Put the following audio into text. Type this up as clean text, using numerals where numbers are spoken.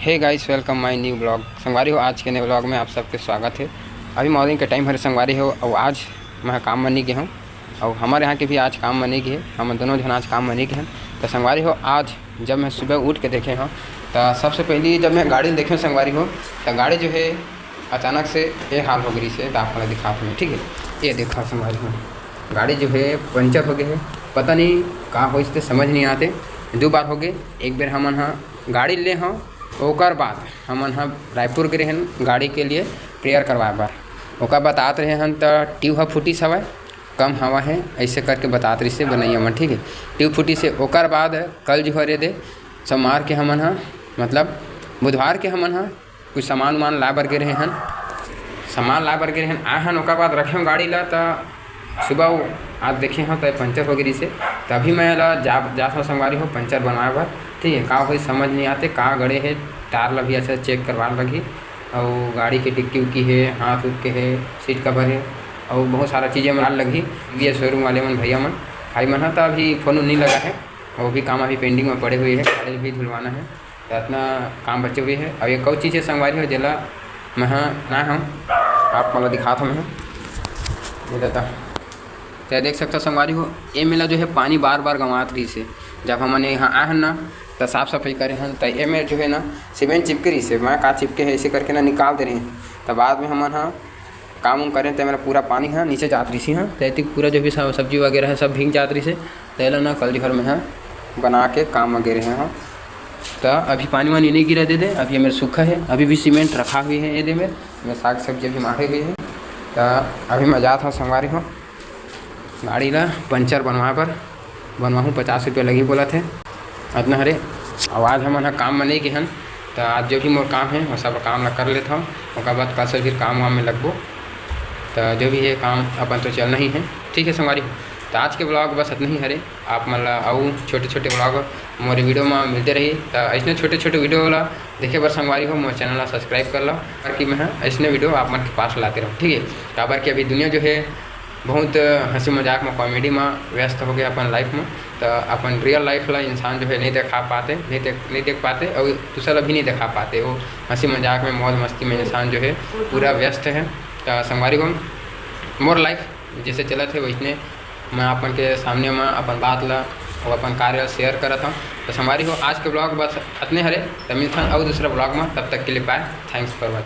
Hey guys, welcome my new blog. संगवारी हो, आज के नए ब्लॉग में आप सबके स्वागत है। अभी मॉर्निंग के टाइम हरे संगवारी हो और आज मैं काम बनी गए हूँ और हमारे यहाँ के भी आज काम बनी गए। हम दोनों जन आज काम बनी गए हैं। तो संगवारी हो, आज जब मैं सुबह उठ के देखे हूँ तो सबसे पहले जब मैं गाड़ी देखे संगवारी हो तो गाड़ी जो है अचानक से ये हाल हो गई से। तो आप मैं दिखाता हूँ, ठीक है। ये देखा संगवारी हो, गाड़ी जो है पंचर हो गई है। पता नहीं कहाँ हो, इससे समझ नहीं आते। 2 बार हो गए। एक बार हम यहाँ गाड़ी ले हाँ, ओकर बाद हम यहाँ रायपुर गए हैं गाड़ी के लिए प्रेयर करवाए बार। ओकर बतात रहे हैं तो ट्यूब फूटी सवाए कम हवा है, ऐसे करके बतात रही से बनाइए मन, ठीक है। ट्यूब फूटी से ओकर बाद कल जो है दे सोमवार के हम यहाँ मतलब बुधवार के हम यहाँ कुछ सामान वामान ला बर गए रहे हैं। सामान ला बर गए हैं आए हैं। ओकर बाद रखे गाड़ी ला तो सुबह आज देखे हाँ तो पंचर हो गई से। तभी मैं जा संगवारी हो पंचर बनवाए बार, ठीक है। का कोई समझ नहीं आते कहाँ गड़े है। टार ला भी अच्छा चेक करवा लगी और गाड़ी की टिक्की उक्की है, हाथ उठ के है, सीट कवर है और बहुत सारा चीज़ें मन लगी। ये शोरूम वाले मन भैया मन भाई मन तो अभी फ़ोन नहीं लगा है और भी काम अभी पेंडिंग में पड़े हुए है। गाड़ी भी धुलवाना है तो इतना काम बचे हुए है। और एक और चीज़ है संगवारी हो जिला मैं ना हम आप मतलब दिखाता हूँ मैं ये देता। तो देख सकते हो संगवारी हो, ये मेला जो है पानी बार बार गंवात रही से। जब हमने यहाँ आए हैं ना तो साफ़ सफाई करे हैं तो ये में जो है ना सीमेंट चिपके रही से। मैं का चिपके है ऐसे करके ना निकाल दे रहे हैं। तो बाद में हम यहाँ काम उम करें तो मेरा पूरा पानी है नीचे जात रही सी। हाँ तो पूरा जो भी सब्जी वगैरह है सब भीग जात रही से। तो ना कल घर में है बना के काम वगैरह है। हाँ तो अभी पानी वानी नहीं गिरा दे। अभी ये मेरा सूखा है, अभी भी सीमेंट रखा हुई है। ये दे में साग सब्जी अभी मारे हुई है। तो अभी मैं जाता हूँ संगवारी हो गाड़ी ला पंचर बनवा पर बनवाऊँ 50 रुपये लगी बोला थे इतना हरे। आवाज़ हम यहाँ काम में नहीं गए हैं तो आज जो भी मोर काम है वो सब काम ला कर लेता हूँ। उसके बाद कल से फिर काम वाम में लगबो तो जो भी है काम अपन तो चलना ही है, ठीक है संगवारी। तो आज के ब्लॉग बस इतना ही हरे। आप मतलब आऊ छोटे छोटे ब्लॉग मोरे वीडियो में मिलते रही। तो ऐसे छोटे छोटे वीडियो वाला देखे बर संगवारी हो मोर चैनल ला सब्सक्राइब कर लो ताकि मैं ऐसे वीडियो आप मन के पास लाते रहूँ, ठीक है। काबर कि अभी दुनिया जो है बहुत हंसी मजाक में कॉमेडी में व्यस्त हो गया अपन लाइफ में। तो अपन रियल लाइफ ला इंसान जो है नहीं दिखा पाते, नहीं देख पाते और दूसरा भी नहीं दिखा पाते। वो हंसी मजाक में मौज मस्ती में इंसान जो है पूरा व्यस्त है। तो संगवारी को मोर लाइफ जैसे चला थे वैसने मैं अपन के सामने में अपन बात ला और अपन कार्य शेयर करा था। तो संगवारी हो आज के ब्लॉग बस इतने हरे। तो मिलता हूँ और दूसरा ब्लॉग में, तब तक के लिए बाय। Thanks for watching.